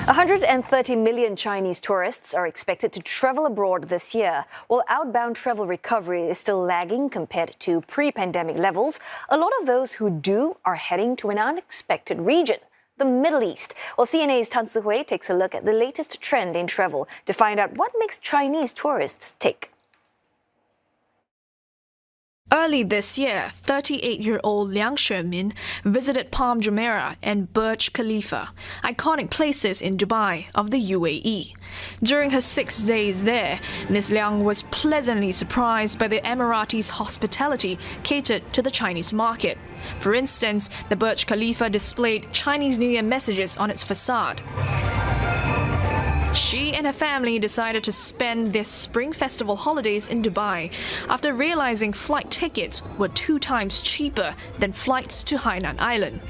130 million Chinese tourists are expected to travel abroad this year. While outbound travel recovery is still lagging compared to pre-pandemic levels, a lot of those who do are heading to an unexpected region, the Middle East. Well, CNA's Tan Sihui takes a look at the latest trend in travel to find out what makes Chinese tourists tick. Early this year, 38-year-old Liang Xuemin visited Palm Jumeirah and Burj Khalifa, iconic places in Dubai of the UAE. During her 6 days there, Ms. Liang was pleasantly surprised by the Emiratis' hospitality catered to the Chinese market. For instance, the Burj Khalifa displayed Chinese New Year messages on its facade. She and her family decided to spend their Spring Festival holidays in Dubai after realizing flight tickets were 2 times cheaper than flights to Hainan Island.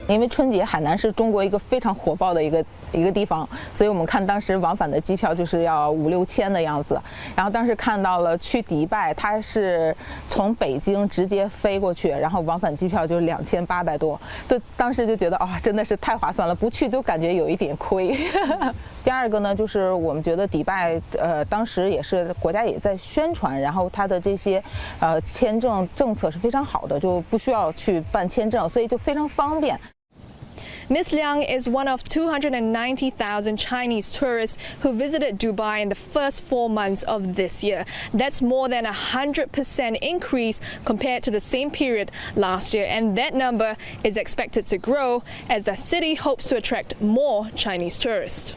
因为春节海南是中国一个非常火爆的一个地方，所以我们看当时往返的机票就是要5、6千的样子。然后当时看到了去迪拜，它是从北京直接飞过去，然后往返机票就2800多，当时就觉得真的是太划算了，不去就感觉有一点亏。第二个呢，就是我们觉得迪拜当时也是国家也在宣传，然后它的这些签证政策是非常好的，就不需要去办签证，所以就非常方便。 Ms. Liang is one of 290,000 Chinese tourists who visited Dubai in the first 4 months of this year. That's more than a 100% increase compared to the same period last year, and that number is expected to grow as the city hopes to attract more Chinese tourists.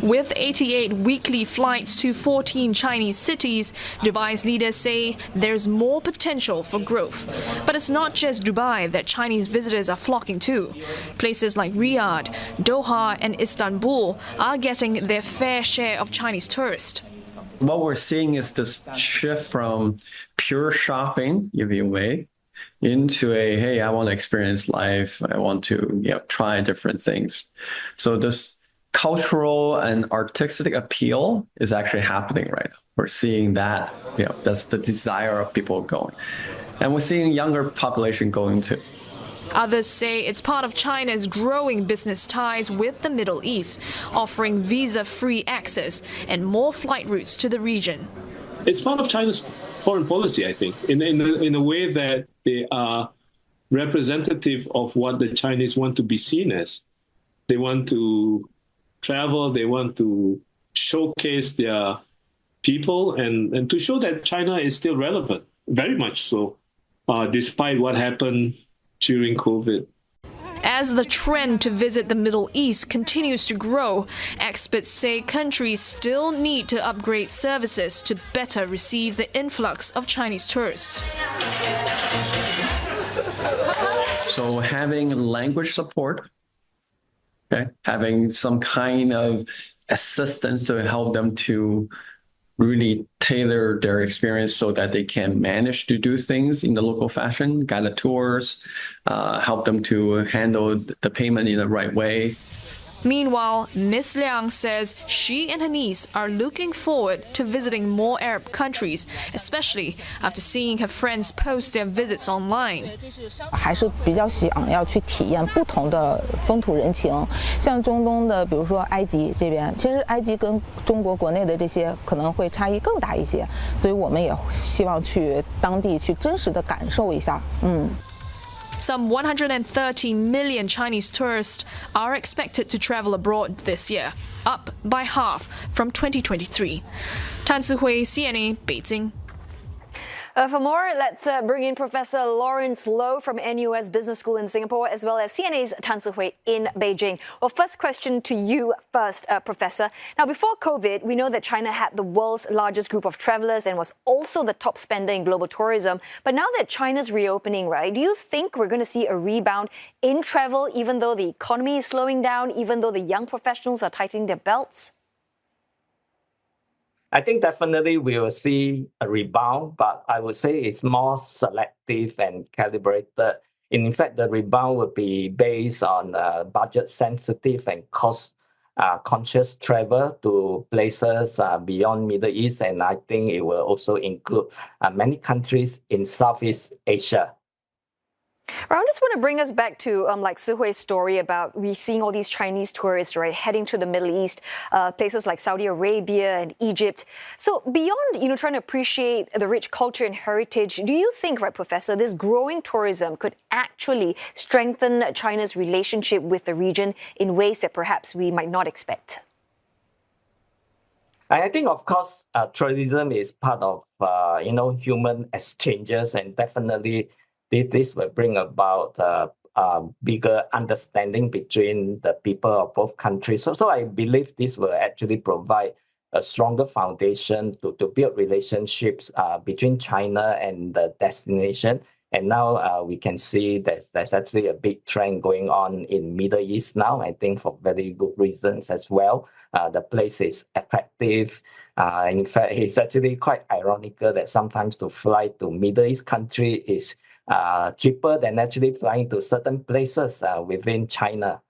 With 88 weekly flights to 14 Chinese cities, Dubai's leaders say there's more potential for growth. But it's not just Dubai that Chinese visitors are flocking to. Places like Riyadh, Doha, and Istanbul are getting their fair share of Chinese tourists. What we're seeing is this shift from pure shopping, if you may, into hey, I want to experience life. I want to try different things. So this cultural and artistic appeal is actually happening right now. We're seeing that, that's the desire of people going. And we're seeing younger population going too. Others say it's part of China's growing business ties with the Middle East, offering visa-free access and more flight routes to the region. It's part of China's foreign policy, I think, in a way that they are representative of what the Chinese want to be seen as. They want to travel, they want to showcase their people and to show that China is still relevant, very much so, despite what happened during COVID. As the trend to visit the Middle East continues to grow, experts say countries still need to upgrade services to better receive the influx of Chinese tourists. So having language support, having some kind of assistance to help them to really tailor their experience so that they can manage to do things in the local fashion, guided tours, help them to handle the payment in the right way. Meanwhile, Ms. Liang says she and her niece are looking forward to visiting more Arab countries, especially after seeing her friends post their visits online. 还是比较想要去体验不同的风土人情，像中东的，比如说埃及这边，其实埃及跟中国国内的这些可能会差异更大一些，所以我们也希望去当地去真实的感受一下。Some 130 million Chinese tourists are expected to travel abroad this year, up by half from 2023. Tan Sihui, CNA, Beijing. For more, let's bring in Professor Lawrence Loh from NUS Business School in Singapore, as well as CNA's Tan Sihui in Beijing. Well, first question to you first, Professor. Now, before COVID, we know that China had the world's largest group of travelers and was also the top spender in global tourism. But now that China's reopening, right, do you think we're going to see a rebound in travel, even though the economy is slowing down, even though the young professionals are tightening their belts? I think definitely we will see a rebound, but I would say it's more selective and calibrated. In fact, the rebound will be based on budget-sensitive and cost-conscious travel to places beyond Middle East, and I think it will also include many countries in Southeast Asia. I just want to bring us back to like Sihui's story about we seeing all these Chinese tourists, right, heading to the Middle East, places like Saudi Arabia and Egypt. So beyond, trying to appreciate the rich culture and heritage, do you think, right, Professor, this growing tourism could actually strengthen China's relationship with the region in ways that perhaps we might not expect? I think, of course, tourism is part of, human exchanges, and definitely this will bring about bigger understanding between the people of both countries. So I believe this will actually provide a stronger foundation to build relationships between China and the destination. And now we can see there's actually a big trend going on in Middle East now, I think for very good reasons as well. The place is attractive. In fact, it's actually quite ironical that sometimes to fly to Middle East country is cheaper than actually flying to certain places within China.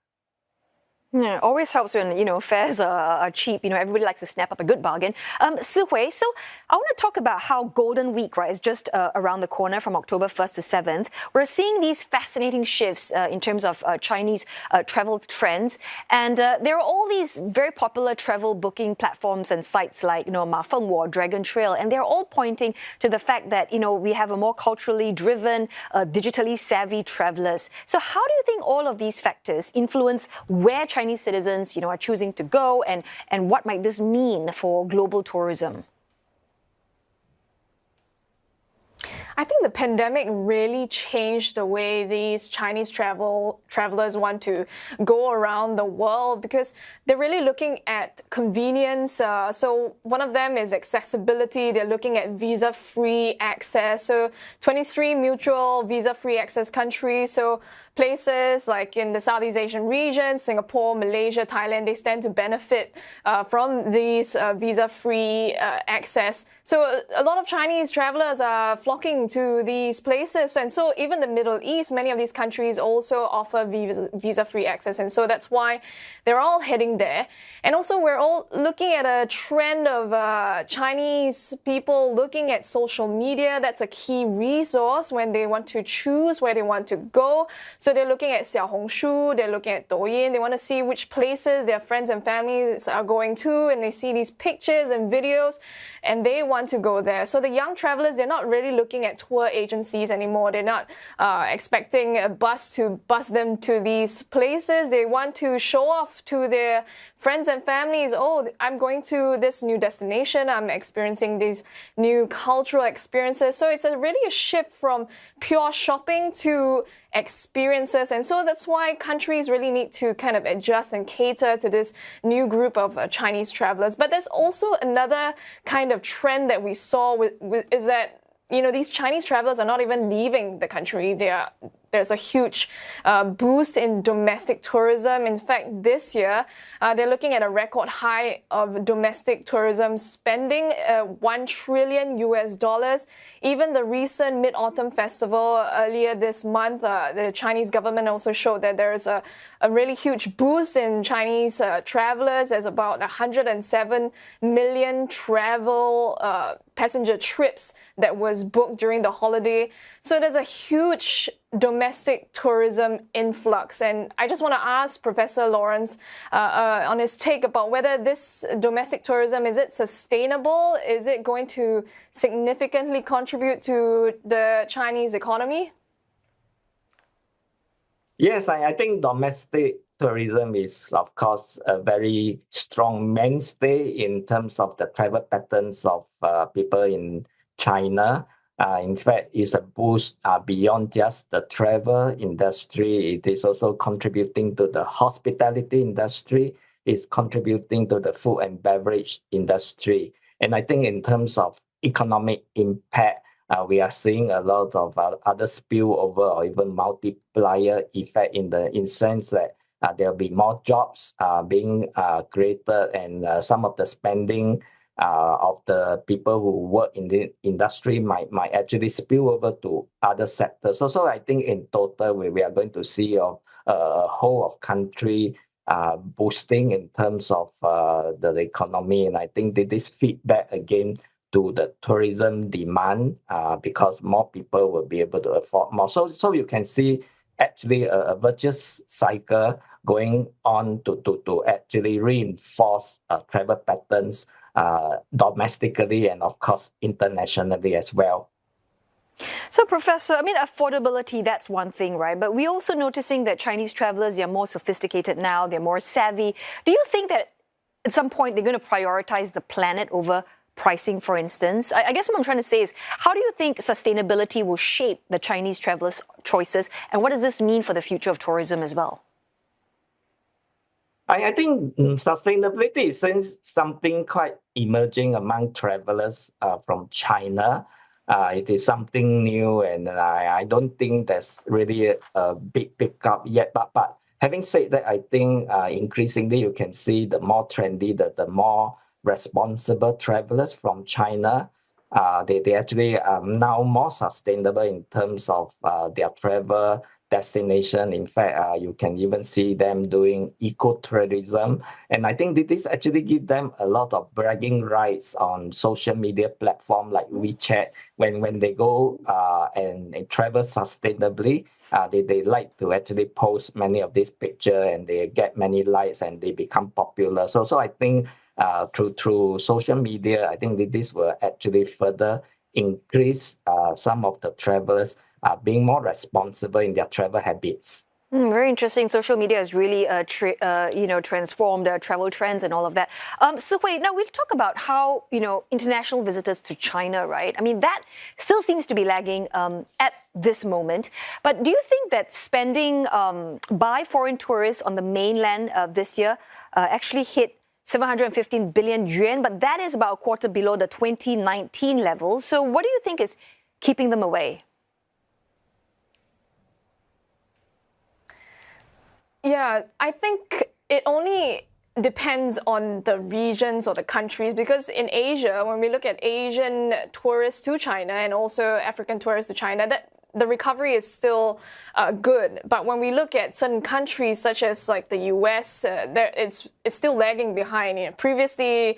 Yeah, always helps when, fares are cheap. Everybody likes to snap up a good bargain. Sihui, so I want to talk about how Golden Week, right, is just around the corner from October 1st to 7th. We're seeing these fascinating shifts in terms of Chinese travel trends. And there are all these very popular travel booking platforms and sites like, Ma Fengwo, Dragon Trail, and they're all pointing to the fact that, we have a more culturally driven, digitally savvy travelers. So how do you think all of these factors influence where Chinese citizens, are choosing to go, and what might this mean for global tourism? I think the pandemic really changed the way these Chinese travelers want to go around the world, because they're really looking at convenience. So one of them is accessibility. They're looking at visa-free access. So 23 mutual visa-free access countries. So places like in the Southeast Asian region, Singapore, Malaysia, Thailand, they stand to benefit from these visa-free access. So a lot of Chinese travelers are flocking to these places. And so even the Middle East, many of these countries also offer visa-free access. And so that's why they're all heading there. And also we're all looking at a trend of Chinese people looking at social media. That's a key resource when they want to choose where they want to go. So they're looking at Xiaohongshu, they're looking at Douyin. They want to see which places their friends and families are going to, and they see these pictures and videos, and they want to go there. So the young travelers, they're not really looking at tour agencies anymore. They're not expecting a bus to bus them to these places. They want to show off to their friends and families, oh, I'm going to this new destination, I'm experiencing these new cultural experiences. So it's really a shift from pure shopping to experiences. And so that's why countries really need to kind of adjust and cater to this new group of Chinese travelers. But there's also another kind of trend that we saw is that, these Chinese travelers are not even leaving the country. There's a huge boost in domestic tourism. In fact, this year, they're looking at a record high of domestic tourism spending, $1 trillion US. Even the recent Mid-Autumn Festival earlier this month, the Chinese government also showed that there is a really huge boost in Chinese travelers. There's about 107 million travel passenger trips that was booked during the holiday. So there's a huge domestic tourism influx. And I just want to ask Professor Lawrence on his take about whether this domestic tourism, is it sustainable? Is it going to significantly contribute to the Chinese economy? Yes, I think domestic tourism is, of course, a very strong mainstay in terms of the travel patterns of people in China. In fact, it's a boost beyond just the travel industry. It is also contributing to the hospitality industry. It's contributing to the food and beverage industry. And I think in terms of economic impact, we are seeing a lot of other spillover or even multiplier effect in sense that there'll be more jobs being created, and some of the spending of the people who work in the industry might actually spill over to other sectors. So I think in total, we are going to see a whole of country boosting in terms of the economy. And I think that this feedback again to the tourism demand because more people will be able to afford more. So you can see actually a virtuous cycle going on to actually reinforce travel patterns domestically and of course internationally as well. So, Professor, I mean, affordability, that's one thing, right? But we're also noticing that Chinese travelers, they're more sophisticated now, they're more savvy. Do you think that at some point they're going to prioritize the planet over pricing, for instance? I guess what I'm trying to say is, how do you think sustainability will shape the Chinese travelers' choices? And what does this mean for the future of tourism as well? I think sustainability is something quite emerging among travelers from China. It is something new, and I don't think there's really a big pickup yet. But having said that, I think increasingly you can see the more trendy, the more responsible travelers from China. They actually are now more sustainable in terms of their travel destination. In fact, you can even see them doing ecotourism. And I think this actually gives them a lot of bragging rights on social media platform like WeChat. When they go and travel sustainably, they like to actually post many of these pictures and they get many likes and they become popular. So I think through social media, I think this will actually further increase some of the travelers being more responsible in their travel habits. Very interesting. Social media has really, transformed travel trends and all of that. Sihui, now we'll talk about how, international visitors to China, right? I mean, that still seems to be lagging at this moment. But do you think that spending by foreign tourists on the mainland this year actually hit 715 billion yuan, but that is about a quarter below the 2019 level. So what do you think is keeping them away? Yeah, I think it only depends on the regions or the countries, because in Asia, when we look at Asian tourists to China and also African tourists to China, that the recovery is still good. But when we look at certain countries such as like the US, it's still lagging behind. Previously,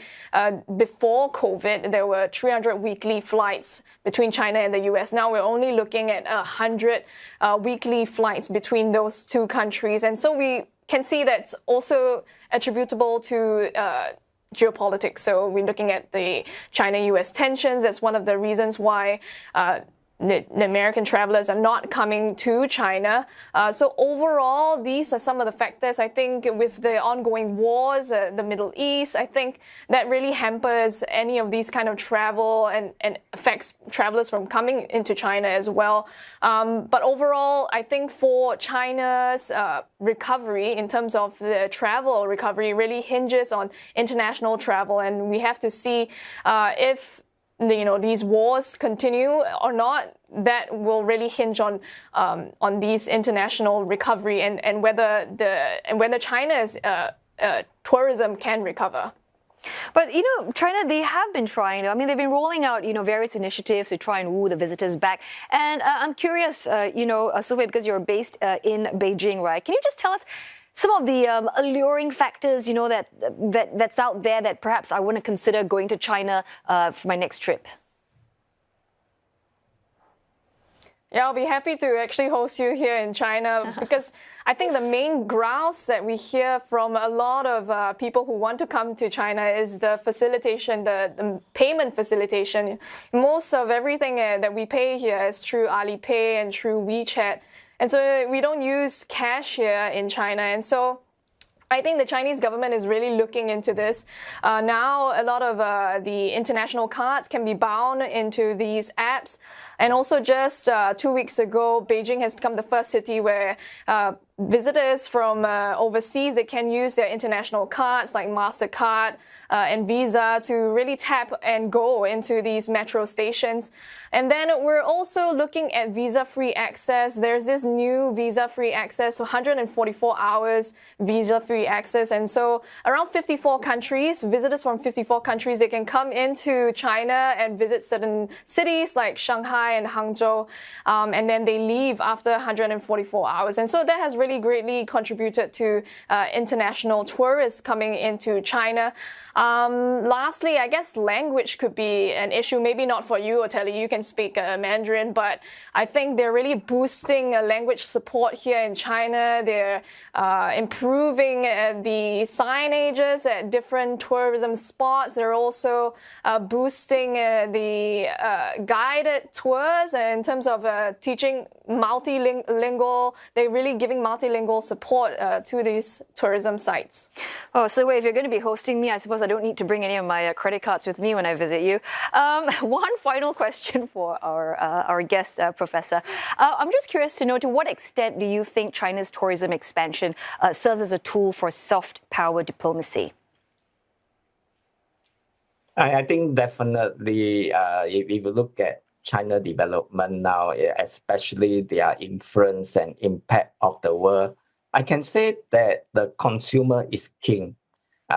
before COVID, there were 300 weekly flights between China and the US. Now we're only looking at 100 weekly flights between those two countries. And so we can see that's also attributable to geopolitics. So we're looking at the China-US tensions. That's one of the reasons why the American travelers are not coming to China. So overall, these are some of the factors. I think with the ongoing wars, the Middle East, I think that really hampers any of these kind of travel and affects travelers from coming into China as well. But overall, I think for China's recovery in terms of the travel recovery really hinges on international travel, and we have to see if these wars continue or not. That will really hinge on these international recovery and whether China's tourism can recover. But, China, they have been trying. I mean, they've been rolling out, various initiatives to try and woo the visitors back. And I'm curious, Sihui, because you're based in Beijing, right? Can you just tell us some of the alluring factors, that's out there that perhaps I want to consider going to China for my next trip? Yeah, I'll be happy to actually host you here in China, because I think the main grounds that we hear from a lot of people who want to come to China is the facilitation, the payment facilitation. Most of everything that we pay here is through Alipay and through WeChat. And so we don't use cash here in China. And so I think the Chinese government is really looking into this. Now, a lot of the international cards can be bound into these apps. And also just 2 weeks ago, Beijing has become the first city where visitors from overseas, they can use their international cards like MasterCard and Visa to really tap and go into these metro stations. And then we're also looking at visa-free access. There's this new visa-free access, 144 hours visa-free access. And so around 54 countries, visitors from 54 countries, they can come into China and visit certain cities like Shanghai, Dubai and Hangzhou, and then they leave after 144 hours. And so that has really greatly contributed to international tourists coming into China. Lastly, I guess language could be an issue, maybe not for you, Ottilie, you can speak Mandarin, but I think they're really boosting language support here in China. They're improving the signages at different tourism spots. They're also boosting the guided tours in terms of teaching multilingual. They're really giving multilingual support to these tourism sites. Oh, so if you're going to be hosting me, I suppose I don't need to bring any of my credit cards with me when I visit you. One final question for our guest, Professor. I'm just curious to know, to what extent do you think China's tourism expansion serves as a tool for soft power diplomacy? I think definitely, if you look at China development now, especially their influence and impact of the world, I can say that the consumer is king.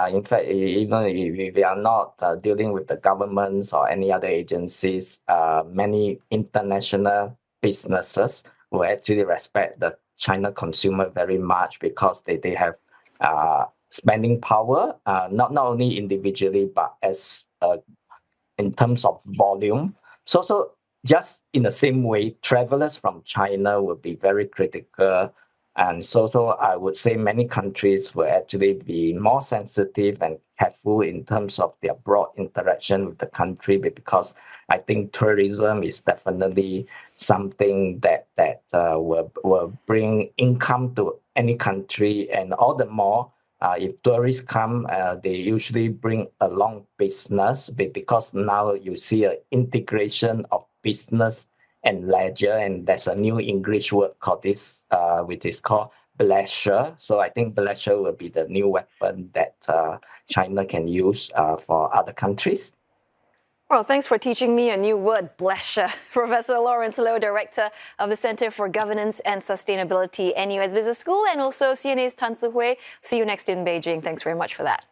In fact, even if we are not dealing with the governments or any other agencies, many international businesses will actually respect the China consumer very much, because they have spending power, not only individually, but as in terms of volume. So just in the same way, travelers from China will be very critical. And so I would say many countries will actually be more sensitive and careful in terms of their broad interaction with the country, because I think tourism is definitely something that will bring income to any country. And all the more, if tourists come, they usually bring along business, because now you see an integration of business and leisure, and there's a new English word called this, which is called bleisure. So I think bleisure will be the new weapon that China can use for other countries. Well, thanks for teaching me a new word, bleisure. Professor Lawrence Loh, Director of the Center for Governance and Sustainability, NUS Business School, and also CNA's Tan Tze Hui. See you next in Beijing. Thanks very much for that.